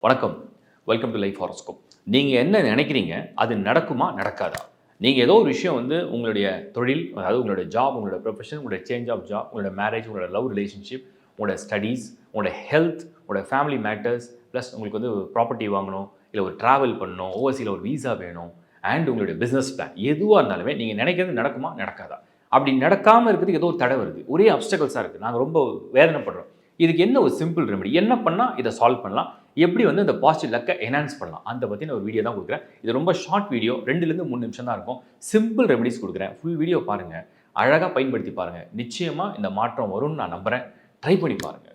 வணக்கம். Welcome to life horoscope. நீங்க என்ன நினைக்கிறீங்க? அது நடக்குமா? நடக்காதா? நீங்க ஏதோ ஒரு விஷயம் உங்களுடைய தொழில், அதாவது உங்களுடைய ஜாப், உங்களோட ப்ரொஃபஷன், உங்களுடைய சேஞ்ச் ஆஃப் ஜாப், உங்களோட மேரேஜ், உங்களோட லவ் ரிலேஷன்ஷிப், உங்களோட ஸ்டடீஸ், உங்களோட ஹெல்த், உங்களோட ஃபேமிலி மேட்டர்ஸ், ப்ளஸ் உங்களுக்கு ப்ராப்பர்ட்டி வாங்கணும், இல்ல ஒரு டிராவல் பண்ணணும், ஓவர்சீல ஒரு வீசா வேணும், அண்ட் உங்களுடைய பிசினஸ் பிளான் எதுவா இருந்தாலுமே நீங்க நினைக்கிறது நடக்குமா? நடக்காதா? அப்படி நடக்காம இருக்கிறதுக்கு ஏதோ ஒரு தடை வருது. ஒரே அப்ஸ்டக்கிள்ஸா இருக்கு. நாங்க ரொம்ப வேதனைப்படுறோம். இதுக்கு என்ன ஒரு சிம்பிள் ரெமெடி? என்ன பண்ணா இத சால்வ் பண்ணலாம்? எப்படி இந்த பாசிட்டிவ் லக்க என்ஹான்ஸ் பண்ணலாம்? அந்த பத்தின ஒரு வீடியோ தான் குடுக்குறேன். இது ரொம்ப ஷார்ட் வீடியோ. 2லிருந்து 3 நிமிஷம் தான் இருக்கும். சிம்பிள் ரெமெடிஸ் குடுக்குறேன். ஃபுல் வீடியோ பாருங்க. அழகா பயன்படுத்தி பாருங்க. நிச்சயமா இந்த மாற்றம் வரும்னு நான் நம்புறேன். ட்ரை பண்ணி பாருங்க.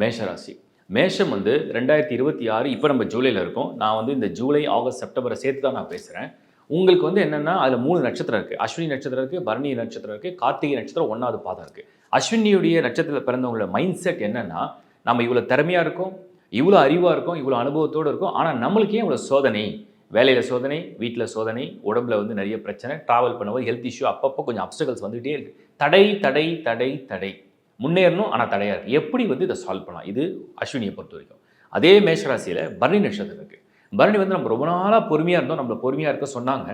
மேஷராசி. மேஷம் 2026 இப்போ நம்ம ஜூலைல இருக்கோம். நான் இந்த ஜூலை, ஆகஸ்ட், செப்டம்பரை சேர்த்து தான் நான் பேசுறேன். உங்களுக்கு என்னன்னா, அதில 3 நட்சத்திரம் இருக்கு. அஸ்வினி நட்சத்திரம் இருக்கு, பரணி நட்சத்திரம் இருக்கு, கார்த்திகை நட்சத்திரம் 1வது பாதம் இருக்கு. அஸ்வினியுடைய நட்சத்திரத்தில பிறந்தவங்களோட மைண்ட் செட் என்னன்னா, நம்ம இவ்வளோ திறமையா இருக்கோம், இவ்வளோ அறிவா இருக்கோம், இவ்வளோ அனுபவத்தோட இருக்கோம். ஆனா நம்மளுக்கு ஏன் இவ்வளோ சோதனை? வேலையில சோதனை, வீட்ல சோதனை, உடம்புல நிறைய பிரச்சனை, டிராவல் பண்ணும்போது ஹெல்த் இஷ்யூ அப்பப்போ கொஞ்சம் அப்ஸ்டக்கிள்ஸ் வந்துட்டே இருக்கு. தடை, தடை, தடை, தடை. முன்னேறணும், ஆனா தடையா இருக்கு. எப்படி இத சால்வ் பண்ணலாம்? இது அஸ்வினியை பொறுத்தவரைக்கும். அதே மேஷராசியில பரணி நட்சத்திரம் இருக்கு. பரணி நம்ம ரொம்ப நாளா பொறுமையா இருந்தோம். நம்மள பொறுமையா இருக்க சொன்னாங்க.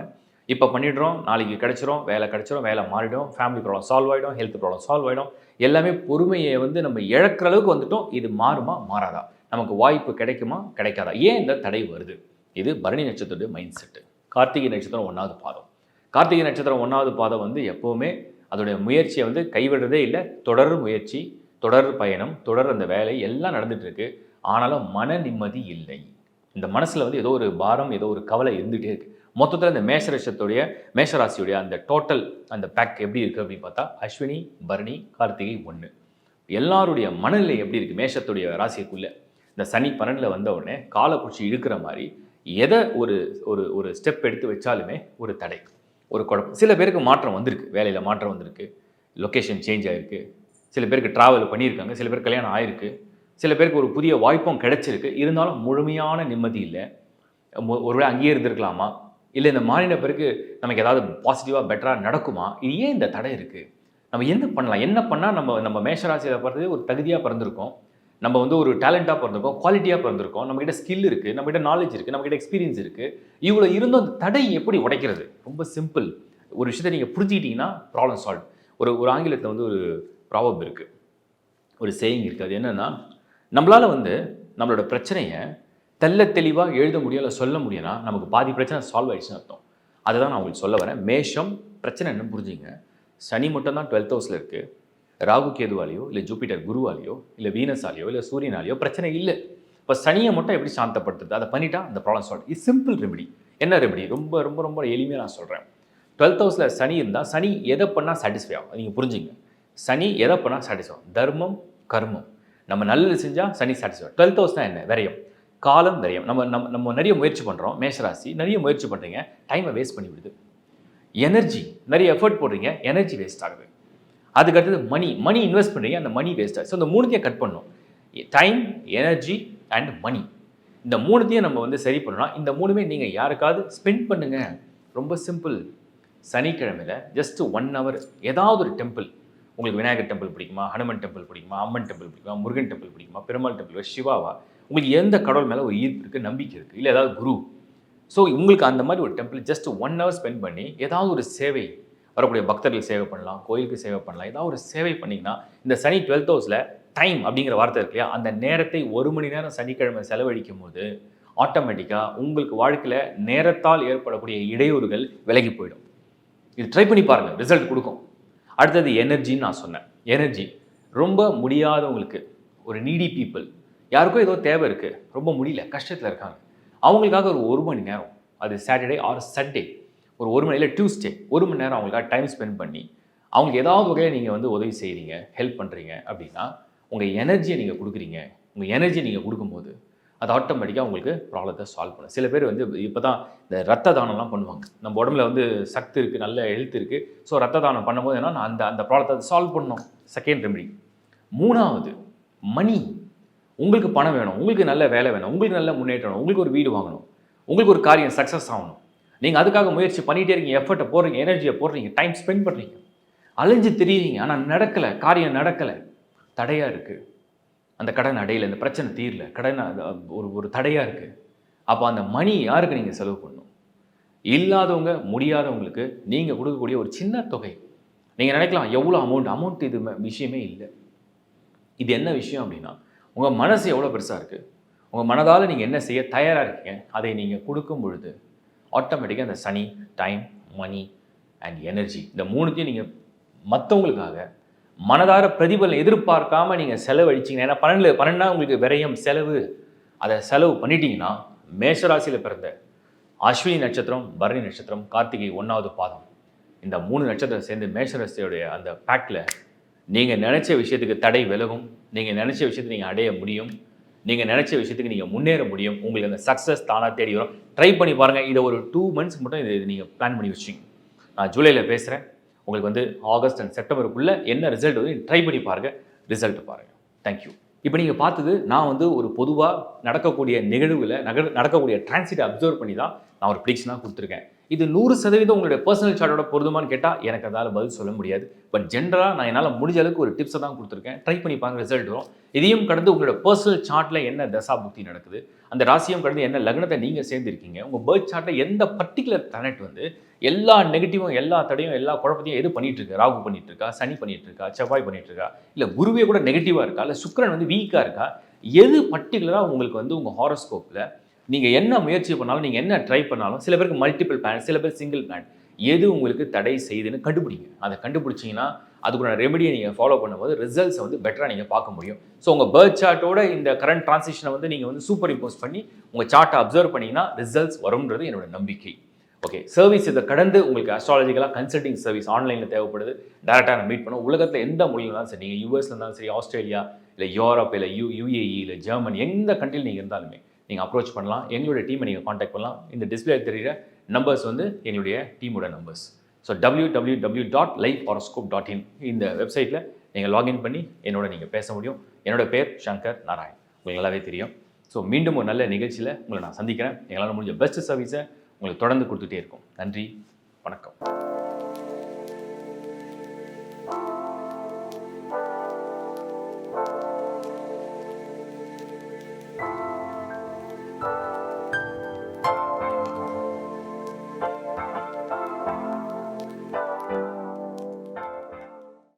இப்ப பண்ணிடுறோம், நாளைக்கு கிடைச்சிரும், வேலை மாறிடும், ஃபேமிலி ப்ராப்ளம் சால்வ் ஆயிடும், ஹெல்த் ப்ராப்ளம் சால்வ் ஆயிடும். எல்லாமே பொறுமையை நம்ம இழக்கிற அளவுக்கு வந்துட்டோம். இது மாறுமா? மாறாதா? நமக்கு வாய்ப்பு கிடைக்குமா? கிடைக்காதா? ஏன் இந்த தடை வருது? இது பரணி நட்சத்திரத்துடைய மைண்ட் செட். கார்த்திகை நட்சத்திரம் 1வது பாதம். கார்த்திகை நட்சத்திரம் 1வது பாதம் எப்பவுமே அதோடைய முயற்சியை கைவிடுறதே இல்லை. தொடர் முயற்சி, தொடர் பயணம், தொடர் அந்த வேலை எல்லாம் நடந்துட்டு இருக்கு. ஆனாலும் மன நிம்மதி இல்லை. இந்த மனசுல ஏதோ ஒரு பாரம், ஏதோ ஒரு கவலை இருந்துகிட்டே இருக்கு. மொத்தத்தில் இந்த மேஷராசியுடைய அந்த டோட்டல் அந்த பேக் எப்படி இருக்கு அப்படின்னு பார்த்தா, அஸ்வினி, பரணி, கார்த்திகை 1. எல்லாருடைய மனநிலை எப்படி இருக்கு? மேஷத்துடைய ராசிக்குள்ள இந்த சனி 12ல் வந்த உடனே காலை பிடிச்சி இழுக்கிற மாதிரி எதை ஒரு ஒரு ஒரு ஸ்டெப் எடுத்து வச்சாலுமே ஒரு தடை, ஒரு குழப்பம். சில பேருக்கு மாற்றம் வந்திருக்கு, வேலையில் மாற்றம் வந்திருக்கு, லொக்கேஷன் சேஞ்ச் ஆகிருக்கு, சில பேருக்கு ட்ராவல் பண்ணியிருக்காங்க, சில பேருக்கு கல்யாணம் ஆயிருக்கு, சில பேருக்கு ஒரு புதிய வாய்ப்பும் கிடைச்சிருக்கு. இருந்தாலும் முழுமையான நிம்மதி இல்லை. ஒருவேளை அங்கேயே இருந்திருக்கலாமா? இல்லை இந்த மாறின பிறகு நமக்கு ஏதாவது பாசிட்டிவாக பெட்டராக நடக்குமா? இது ஏன் இந்த தடை இருக்குது? நம்ம என்ன பண்ணலாம்? என்ன பண்ணால் நம்ம நம்ம மேஷராசியில் பிறந்தது ஒரு தகுதியாக பிறந்திருக்கோம், நம்ம ஒரு டேலண்டாக பிறந்திருக்கோம், குவாலிட்டியாக பிறந்திருக்கோம், நம்மகிட்ட ஸ்கில் இருக்குது, நம்மகிட்ட நாலேஜ் இருக்குது, நம்மகிட்ட எக்ஸ்பீரியன்ஸ் இருக்குது. இவ்வளோ இருந்தும் அந்த தடை எப்படி உடைக்கிறது? ரொம்ப சிம்பிள். ஒரு விஷயத்தை நீங்கள் புரிஞ்சுக்கிட்டீங்கன்னா ப்ராப்ளம் சால்வ். ஒரு ஆங்கிலத்தில் ஒரு ப்ராவர்ப் இருக்குது, ஒரு சேயிங் இருக்குது. அது என்னென்னா, நம்மளால் நம்மளோட பிரச்சனையை தெல்ல தெளிவாக எழுத முடியும், இல்லை சொல்ல முடியும்னா நமக்கு பாதி பிரச்சனை சால்வ் ஆகிடுச்சுன்னு அர்த்தம். அதை தான் நான் உங்களுக்கு சொல்ல வரேன். மேஷம் பிரச்சனை என்னன்னு புரிஞ்சுங்க. சனி மட்டும் தான் 12th ஹவுஸில் இருக்குது. ராகு கேதுவாலேயோ, இல்லை ஜூபிட்டர் குருவாலேயோ, இல்லை வீனஸாலேயோ, இல்லை சூரியனாலேயோ பிரச்சனை இல்லை. இப்போ சனியை மட்டும் எப்படி சாந்தப்படுத்துறது? அதை பண்ணிட்டா அந்த ப்ராப்ளம் சால்வ். இது சிம்பிள் ரெமெடி. என்ன ரெமெடி? ரொம்ப ரொம்ப ரொம்ப எளிமையாக நான் சொல்கிறேன். 12th ஹவுஸில் சனி இருந்தால் சனி எதை பண்ணால் சாட்டிஸ்ஃபை ஆகும்? நீங்கள் புரிஞ்சுங்க. சனி எதை பண்ணால் சாட்டிஸ்ஃபை ஆகும்? தர்மம், கர்மம். நம்ம நல்லது செஞ்சால் சனி சாட்டிஸ்ஃபை. 12th ஹவுஸ் தான் என்ன? விரயம், காலம் விரயம். நம்ம நிறைய முயற்சி பண்ணுறோம். மேஷராசி நிறைய முயற்சி பண்ணுறீங்க, டைமை வேஸ்ட் பண்ணி விடுது. எனர்ஜி, நிறைய எஃபர்ட் போடுறீங்க, எனர்ஜி வேஸ்ட் ஆகுது. அதுக்கடுத்தது மணி இன்வெஸ்ட் பண்ணுறீங்க, அந்த மணி வேஸ்ட் ஆகுது. ஸோ இந்த 3த்தையும் கட் பண்ணணும். Time, energy and money. இந்த 3த்தையும் நம்ம சரி பண்ணணும். இந்த 3மே நீங்கள் யாருக்காவது ஸ்பெண்ட் பண்ணுங்க. ரொம்ப சிம்பிள். சனிக்கிழமையில் ஜஸ்ட் 1 hour ஏதாவது ஒரு டெம்பிள், உங்களுக்கு விநாயகர் டெம்பிள் பிடிக்குமா, ஹனுமன் டெம்பிள் பிடிக்குமா, அம்மன் டெம்பிள் பிடிக்குமா, முருகன் டெம்பிள் பிடிக்குமா, பெருமாள் டெம்பிள், சிவாவா, உங்களுக்கு எந்த கடவுள் மேலே ஒரு ஈர்ப்பு இருக்குது, நம்பிக்கை இருக்குது, இல்லை ஏதாவது குரு. ஸோ உங்களுக்கு அந்த மாதிரி ஒரு டெம்பிள் ஜஸ்ட் 1 hour ஸ்பெண்ட் பண்ணி ஏதாவது ஒரு சேவை, வரக்கூடிய பக்தர்கள் சேவை பண்ணலாம், கோயிலுக்கு சேவை பண்ணலாம், ஏதாவது ஒரு சேவை பண்ணிங்கன்னா இந்த சனி 12th ஹவுஸில் டைம் அப்படிங்கிற வார்த்தை இருக்கு இல்லையா, அந்த நேரத்தை 1 மணி நேரம் சனிக்கிழமை செலவழிக்கும் போது ஆட்டோமேட்டிக்காக உங்களுக்கு வாழ்க்கையில் நேரத்தால் ஏற்படக்கூடிய இடையூறுகள் விலகி போயிடும். இது ட்ரை பண்ணி பாருங்கள், ரிசல்ட் கொடுக்கும். அடுத்தது எனர்ஜின்னு நான் சொன்னேன். எனர்ஜி ரொம்ப முடியாதவங்களுக்கு, ஒரு நீடி பீப்புள், யாருக்கும் ஏதோ தேவை இருக்குது, ரொம்ப முடியல, கஷ்டத்தில் இருக்காங்க, அவங்களுக்காக ஒரு 1 மணி நேரம், அது சாட்டர்டே ஆர் சண்டே, ஒரு 1 மணி, இல்லை டியூஸ்டே 1 மணி நேரம் அவங்களுக்காக டைம் ஸ்பெண்ட் பண்ணி அவங்களுக்கு ஏதாவது வகையில் நீங்கள் உதவி செய்கிறீங்க, ஹெல்ப் பண்ணுறீங்க அப்படின்னா உங்கள் எனர்ஜியை நீங்கள் கொடுக்குறீங்க. உங்கள் எனர்ஜியை நீங்கள் கொடுக்கும்போது அது ஆட்டோமேட்டிக்காக உங்களுக்கு ப்ராப்ளத்தை சால்வ் பண்ணும். சில பேர் இப்போ தான் இந்த ரத்த தானம்லாம் பண்ணுவாங்க. நம்ம உடம்புல சக்தி இருக்குது, நல்ல ஹெல்த் இருக்குது. ஸோ ரத்த தானம் பண்ணும்போது என்ன, அந்த அந்த ப்ராப்ளத்தை சால்வ் பண்ணணும். Second remedy. 3வது மணி. உங்களுக்கு பணம் வேணும், உங்களுக்கு நல்ல வேலை வேணும், உங்களுக்கு நல்ல முன்னேற்றம் வேணும், உங்களுக்கு ஒரு வீடு வாங்கணும். உங்களுக்கு ஒரு காரியம் சக்ஸஸ் ஆகணும். நீங்கள் அதுக்காக முயற்சி பண்ணிகிட்டே இருக்கீங்க, எஃபர்ட்டை போடுறீங்க, எனர்ஜியை போடுறீங்க, டைம் ஸ்பெண்ட் பண்ணுறீங்க, அலைஞ்சு திரியிறீங்க, ஆனால் நடக்கலை, காரியம் நடக்கலை, தடையாக இருக்குது. அந்த கடன் அடையலை, இந்த பிரச்சனை தீரல, கடன் ஒரு தடையாக இருக்குது. அப்போ அந்த மணி யாருக்கு நீங்கள் செலவு பண்ணணும்? இல்லாதவங்க, முடியாதவங்களுக்கு நீங்கள் கொடுக்கக்கூடிய ஒரு சின்ன தொகை. நீங்கள் நினைக்கலாம் எவ்வளோ அமௌண்ட் இது விஷயமே இல்லை. இது என்ன விஷயம் அப்படின்னா, உங்கள் மனசு எவ்வளோ பெருசாக இருக்குது, உங்கள் மனதால் நீங்கள் என்ன செய்ய தயாராக இருக்கீங்க, அதை நீங்கள் கொடுக்கும் பொழுது ஆட்டோமேட்டிக்காக அந்த சனி, டைம், மணி அண்ட் எனர்ஜி, இந்த மூணுத்தையும் நீங்கள் மற்றவங்களுக்காக மனதார பிரதிபலன் எதிர்பார்க்காம நீங்கள் செலவழிச்சிங்கன்னா, ஏன்னா 12 உங்களுக்கு விரயம், செலவு, அதை செலவு பண்ணிட்டீங்கன்னா, மேஷராசியில் பிறந்த அஸ்வினி நட்சத்திரம், பரணி நட்சத்திரம், கார்த்திகை 1வது பாதம், இந்த 3 நட்சத்திரம் சேர்ந்து மேஷராசியோடைய அந்த பேக்கில் நீங்கள் நினச்ச விஷயத்துக்கு தடை விலகும், நீங்கள் நினச்ச விஷயத்தை நீங்கள் அடைய முடியும், நீங்கள் நினச்ச விஷயத்துக்கு நீங்கள் முன்னேற முடியும். உங்களுக்கு அந்த சக்ஸஸ் தானாக தேடி வரும். ட்ரை பண்ணி பாருங்கள். இதை ஒரு 2 months மட்டும் இது நீங்கள் பிளான் பண்ணி வச்சிங்க. நான் ஜூலையில் பேசுகிறேன். உங்களுக்கு வந்து ஆகஸ்ட் அண்ட் செப்டம்பருக்குள்ளே என்ன ரிசல்ட் வந்து ட்ரை பண்ணி பாருங்கள், ரிசல்ட் பாருங்கள். தேங்க்யூ. இப்போ நீங்கள் பார்த்தது நான் வந்து ஒரு பொதுவாக நடக்கக்கூடிய நிகழ்வில் நடக்கக்கூடிய டிரான்சிட்டை அப்சர்வ் பண்ணி தான் நான் ஒரு ப்ரிடிக்ஷனாக கொடுத்துருக்கேன். இது 100% உங்களுடைய பர்சனல் சார்ட்டோட பொருந்துமான்னு கேட்டால் எனக்கு அதால் பதில் சொல்ல முடியாது. பட் ஜென்ரலாக நான் என்னால் முடிஞ்ச அளவுக்கு ஒரு டிப்ஸை தான் கொடுத்துருக்கேன். ட்ரை பண்ணி பாருங்க, ரிசல்ட் வரும். இதையும் கடந்து உங்களோட பர்சனல் சார்ட்டில் என்ன தசா புக்தி நடக்குது, அந்த ராசியும் கடந்து என்ன லக்னத்தை நீங்கள் சேர்ந்துருக்கீங்க, உங்கள் பர்த் சார்ட்டில் எந்த பர்டிகுலர் பிளானட் வந்து எல்லா நெகட்டிவும், எல்லா தடையும், எல்லா குழப்பத்தையும் எது பண்ணிட்டு இருக்கு, ராகு பண்ணிட்டு இருக்கா, சனி பண்ணிட்டு இருக்கா, செவ்வாய் பண்ணிட்டு இருக்கா, இல்லை குருவே கூட நெகட்டிவாக இருக்கா, இல்லை சுக்கிரன் வந்து வீக்காக இருக்கா, எது பர்டிகுலராக உங்களுக்கு வந்து உங்கள் ஹாரோஸ்கோப்பில் நீங்கள் என்ன முயற்சி பண்ணாலும், நீங்கள் என்ன ட்ரை பண்ணாலும், சில பேருக்கு மல்டிபிள் பிளான், சில பேர் சிங்கிள் பிளான், எது உங்களுக்கு தடை செய்யுதுன்னு கண்டுபிடிங்க. அதை கண்டுபிடிச்சிங்கன்னா அதுக்குள்ள ரெமெடியை நீங்கள் ஃபாலோ பண்ணும்போது ரிசல்ட்ஸை வந்து பெட்டராக நீங்கள் பார்க்க முடியும். ஸோ உங்கள் பர்த் சார்ட்டோட இந்த கரண்ட் டிரான்சிஷனை வந்து நீங்கள் வந்து சூப்பர் இம்போஸ் பண்ணி உங்கள் சார்ட்டை அப்சர்வ் பண்ணிங்கன்னா ரிசல்ட்ஸ் வரும்ன்றது என்னோட நம்பிக்கை. ஓகே, சர்வீஸ் இதை கடந்து உங்களுக்கு அஸ்ட்ராலஜிக்கலாக கன்சல்டிங் சர்வீஸ் ஆன்லைனில் தேவைப்படுது. டேரெக்டாக நான் மீட் பண்ணுவோம். உலகத்தில் எந்த மொழியில் இருந்தாலும் சரி, நீங்கள் யூஎஸ்ல இருந்தாலும் சரி, ஆஸ்திரேலியா இல்லை யூரோப் இல்லை யுஏஇ இல்லை ஜெர்மனி, எந்த கண்ட்ரியில் நீங்கள் இருந்தாலுமே நீங்கள் அப்ரோச் பண்ணலாம். எங்களுடைய டீமை நீங்கள் காண்டாக்ட் பண்ணலாம். இந்த டிஸ்பிளே தெரிகிற நம்பர்ஸ் வந்து எங்களுடைய டீமோட நம்பர்ஸ். ஸோ www.lifehoroscope.in இந்த வெப்சைட்டில் நீங்கள் லாகின் பண்ணி என்னோட நீங்கள் பேச முடியும். என்னோட பேர் சங்கர் நாராயண், உங்களுக்கு நல்லாவே தெரியும். ஸோ மீண்டும் ஒரு நல்ல நிகழ்ச்சியில் உங்களை நான் சந்திக்கிறேன். எங்களால் முடிஞ்ச பெஸ்ட் சர்வீஸை உங்களுக்கு தொடர்ந்து கொடுத்துட்டே இருக்கும். நன்றி, வணக்கம்.